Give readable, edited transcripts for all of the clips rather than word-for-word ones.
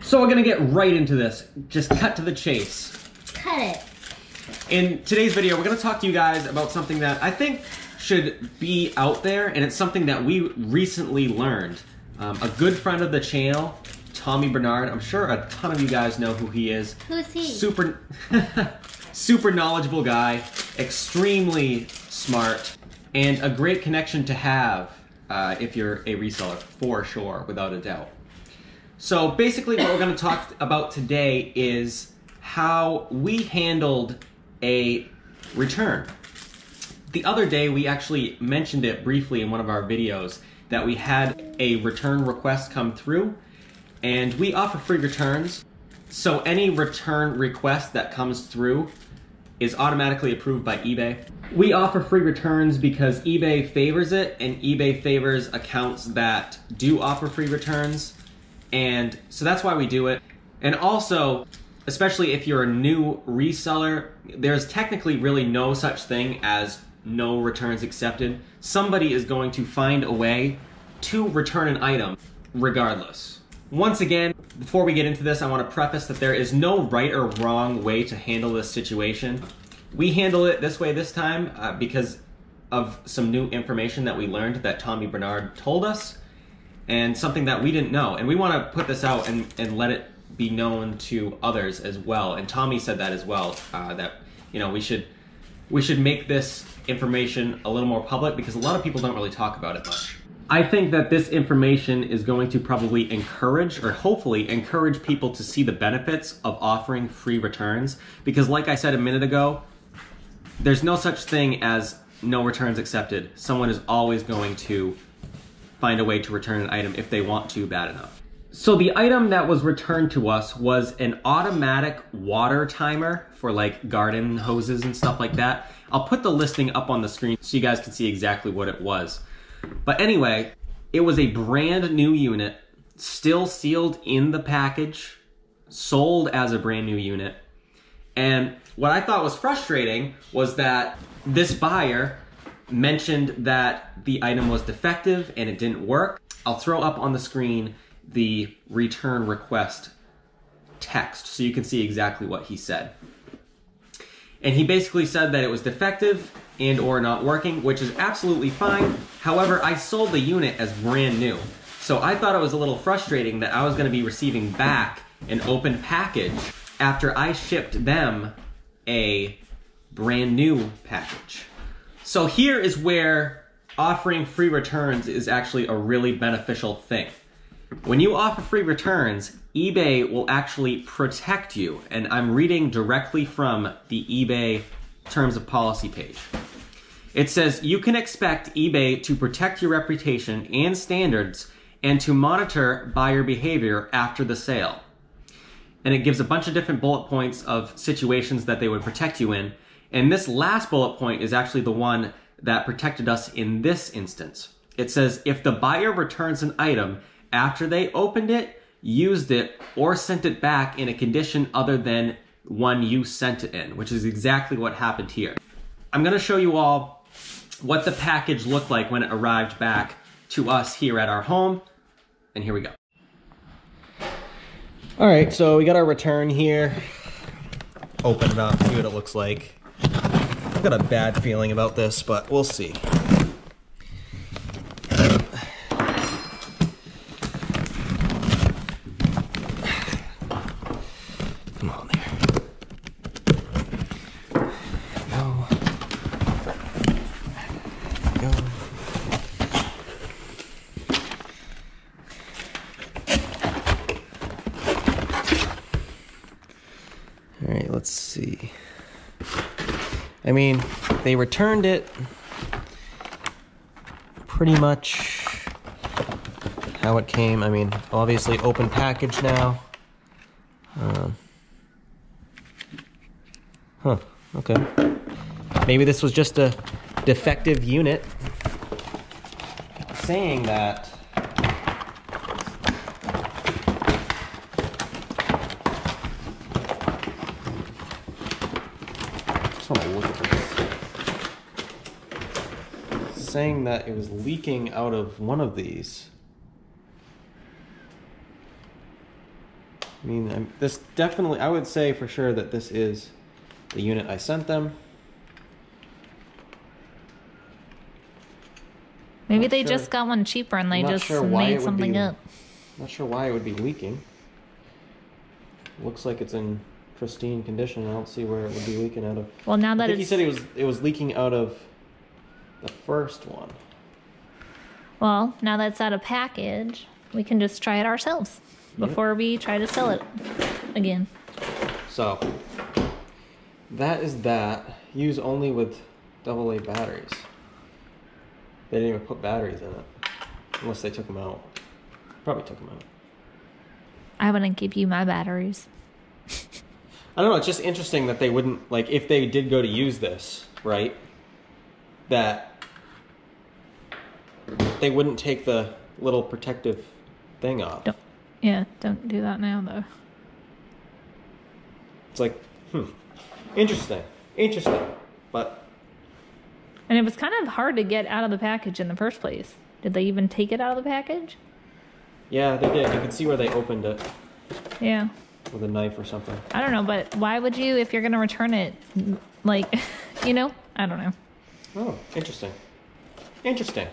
So we're gonna get right into this. Just cut to the chase. Cut it. In today's video, we're gonna talk to you guys about something that I think should be out there, and it's something that we recently learned. A good friend of the channel, Tommy Bernard, I'm sure a ton of you guys know who he is. Who's he? Super knowledgeable guy, extremely smart, and a great connection to have if you're a reseller, for sure, without a doubt. So basically what we're gonna talk about today is how we handled a return. The other day we actually mentioned it briefly in one of our videos that we had a return request come through, and we offer free returns. So any return request that comes through is automatically approved by eBay. We offer free returns because eBay favors it, and eBay favors accounts that do offer free returns. And so that's why we do it. And also, especially if you're a new reseller, there's technically really no such thing as no returns accepted. Somebody is going to find a way to return an item regardless. Once again, before we get into this, I want to preface that there is no right or wrong way to handle this situation. We handle it this way this time because of some new information that we learned that Tommy Bernard told us, and something that we didn't know. And we want to put this out and let it be known to others as well. And Tommy said that as well, that we should make this information a little more public because a lot of people don't really talk about it much. I think that this information is going to probably encourage, or hopefully encourage, people to see the benefits of offering free returns, because like I said a minute ago, there's no such thing as no returns accepted. Someone is always going to find a way to return an item if they want to bad enough. So the item that was returned to us was an automatic water timer for like garden hoses and stuff like that. I'll put the listing up on the screen so you guys can see exactly what it was. But anyway, it was a brand new unit, still sealed in the package, sold as a brand new unit. And what I thought was frustrating was that this buyer mentioned that the item was defective and it didn't work. I'll throw up on the screen the return request text so you can see exactly what he said. And he basically said that it was defective and or not working, which is absolutely fine. However, I sold the unit as brand new. So I thought it was a little frustrating that I was gonna be receiving back an open package after I shipped them a brand new package. So here is where offering free returns is actually a really beneficial thing. When you offer free returns, eBay will actually protect you. And I'm reading directly from the eBay Terms of Policy page. It says, you can expect eBay to protect your reputation and standards and to monitor buyer behavior after the sale. And it gives a bunch of different bullet points of situations that they would protect you in. And this last bullet point is actually the one that protected us in this instance. It says, if the buyer returns an item after they opened it, used it, or sent it back in a condition other than one you sent it in, which is exactly what happened here. I'm gonna show you all what the package looked like when it arrived back to us here at our home, and here we go. All right, so we got our return here. Open it up, see what it looks like. I've got a bad feeling about this, but we'll see. Come on there. Go. Go. All right, let's see. I mean, they returned it pretty much how it came. I mean, obviously open package now. Okay. Maybe this was just a defective unit. Saying that, just want to look at this. Saying that it was leaking out of one of these. I mean, this definitely, I would say for sure that this is the unit I sent them. Maybe they just got one cheaper and they just made something up. Not sure why it would be leaking. Looks like it's in pristine condition. I don't see where it would be leaking out of. Well, now that I think he said it was leaking out of the first one. Well, now that it's out of package, we can just try it ourselves before we try to sell it again. So, that is that. Use only with AA batteries. They didn't even put batteries in it. Unless they took them out. Probably took them out. I wouldn't give you my batteries. I don't know, it's just interesting that they wouldn't, like, if they did go to use this, right, that they wouldn't take the little protective thing off. Don't do that now, though. It's like, interesting, but... And it was kind of hard to get out of the package in the first place. Did they even take it out of the package? Yeah, they did. You can see where they opened it. Yeah. With a knife or something. I don't know, but why would you, if you're going to return it, like, you know? I don't know. Oh, interesting. Interesting.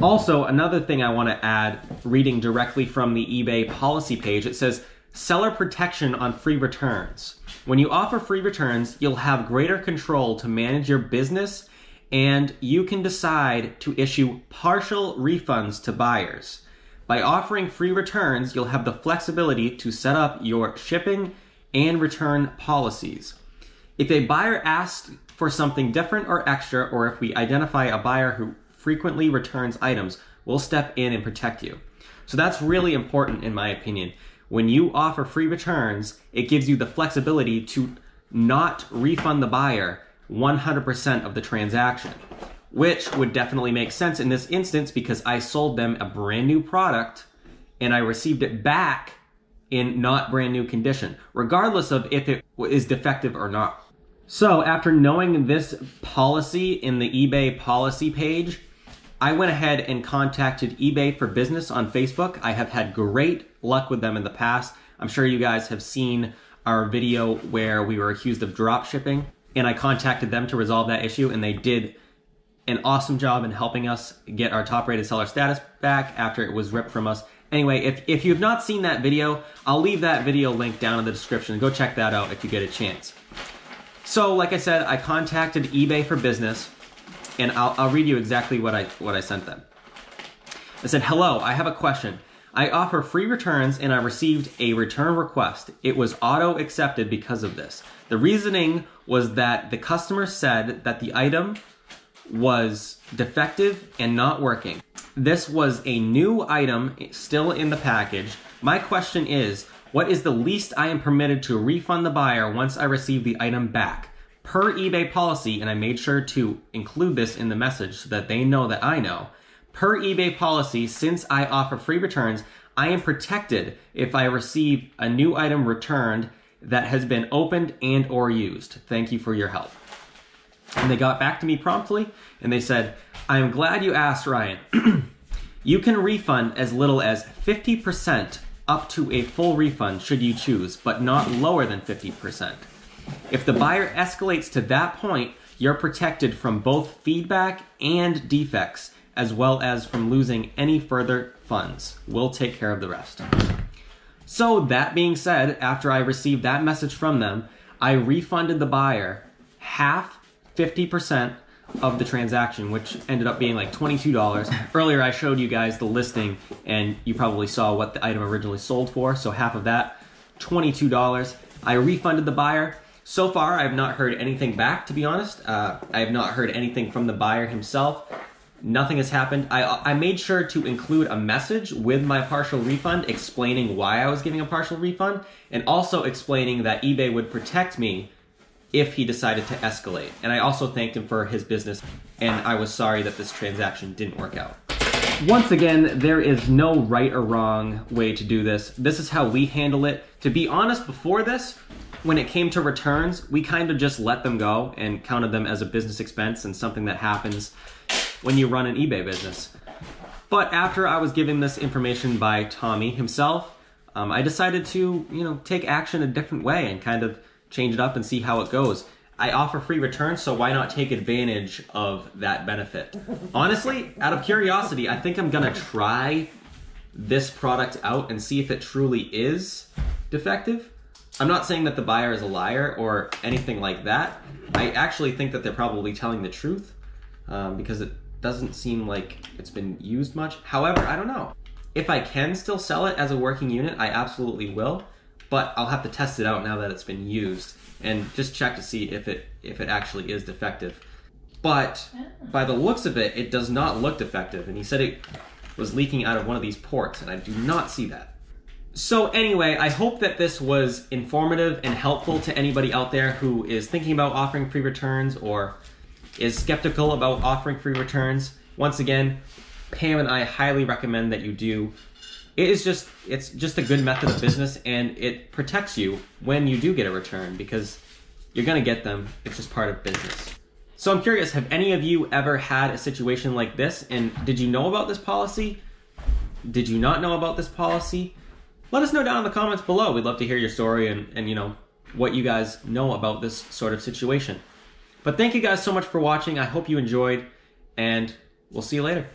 Also, another thing I want to add, reading directly from the eBay policy page, it says, seller protection on free returns. When you offer free returns, you'll have greater control to manage your business, and you can decide to issue partial refunds to buyers. By offering free returns, you'll have the flexibility to set up your shipping and return policies. If a buyer asks for something different or extra, or if we identify a buyer who frequently returns items, we'll step in and protect you. So that's really important in my opinion. When you offer free returns, it gives you the flexibility to not refund the buyer 100% of the transaction, which would definitely make sense in this instance because I sold them a brand new product and I received it back in not brand new condition, regardless of if it is defective or not. So after knowing this policy in the eBay policy page, I went ahead and contacted eBay for Business on Facebook. I have had great luck with them in the past. I'm sure you guys have seen our video where we were accused of drop shipping, and I contacted them to resolve that issue, and they did an awesome job in helping us get our top rated seller status back after it was ripped from us. Anyway, if you've not seen that video, I'll leave that video link down in the description. Go check that out if you get a chance. So like I said, I contacted eBay for Business, and I'll read you exactly what I sent them. I said, hello, I have a question. I offer free returns and I received a return request. It was auto accepted because of this. The reasoning was that the customer said that the item was defective and not working. This was a new item still in the package. My question is, what is the least I am permitted to refund the buyer once I receive the item back? Per eBay policy, and I made sure to include this in the message so that they know that I know. Per eBay policy, since I offer free returns, I am protected if I receive a new item returned that has been opened and or used. Thank you for your help. And they got back to me promptly and they said, I am glad you asked, Ryan. You can refund as little as 50% up to a full refund should you choose, but not lower than 50%. If the buyer escalates to that point, you're protected from both feedback and defects, as well as from losing any further funds. We'll take care of the rest. So that being said, after I received that message from them, I refunded the buyer half, 50% of the transaction, which ended up being like $22. Earlier I showed you guys the listing and you probably saw what the item originally sold for, so half of that, $22. I refunded the buyer. So far I have not heard anything back, to be honest. I have not heard anything from the buyer himself. Nothing has happened. I made sure to include a message with my partial refund explaining why I was giving a partial refund and also explaining that eBay would protect me if he decided to escalate. And I also thanked him for his business, and I was sorry that this transaction didn't work out. Once again, there is no right or wrong way to do this. This is how we handle it. To be honest, before this, when it came to returns, we kind of just let them go and counted them as a business expense and something that happens when you run an eBay business. But after I was given this information by Tommy himself, I decided to, take action a different way and kind of change it up and see how it goes. I offer free returns, so why not take advantage of that benefit? Honestly, out of curiosity, I think I'm gonna try this product out and see if it truly is defective. I'm not saying that the buyer is a liar or anything like that. I actually think that they're probably telling the truth because it doesn't seem like it's been used much. However, I don't know. If I can still sell it as a working unit, I absolutely will, but I'll have to test it out now that it's been used and just check to see if it actually is defective. But by the looks of it, it does not look defective, and he said it was leaking out of one of these ports, and I do not see that. So anyway, I hope that this was informative and helpful to anybody out there who is thinking about offering free returns or is skeptical about offering free returns. Once again, Pam and I highly recommend that you do. It's just a good method of business, and it protects you when you do get a return because you're gonna get them. It's just part of business. So I'm curious, have any of you ever had a situation like this? And did you know about this policy? Did you not know about this policy? Let us know down in the comments below. We'd love to hear your story and what you guys know about this sort of situation. But thank you guys so much for watching. I hope you enjoyed, and we'll see you later.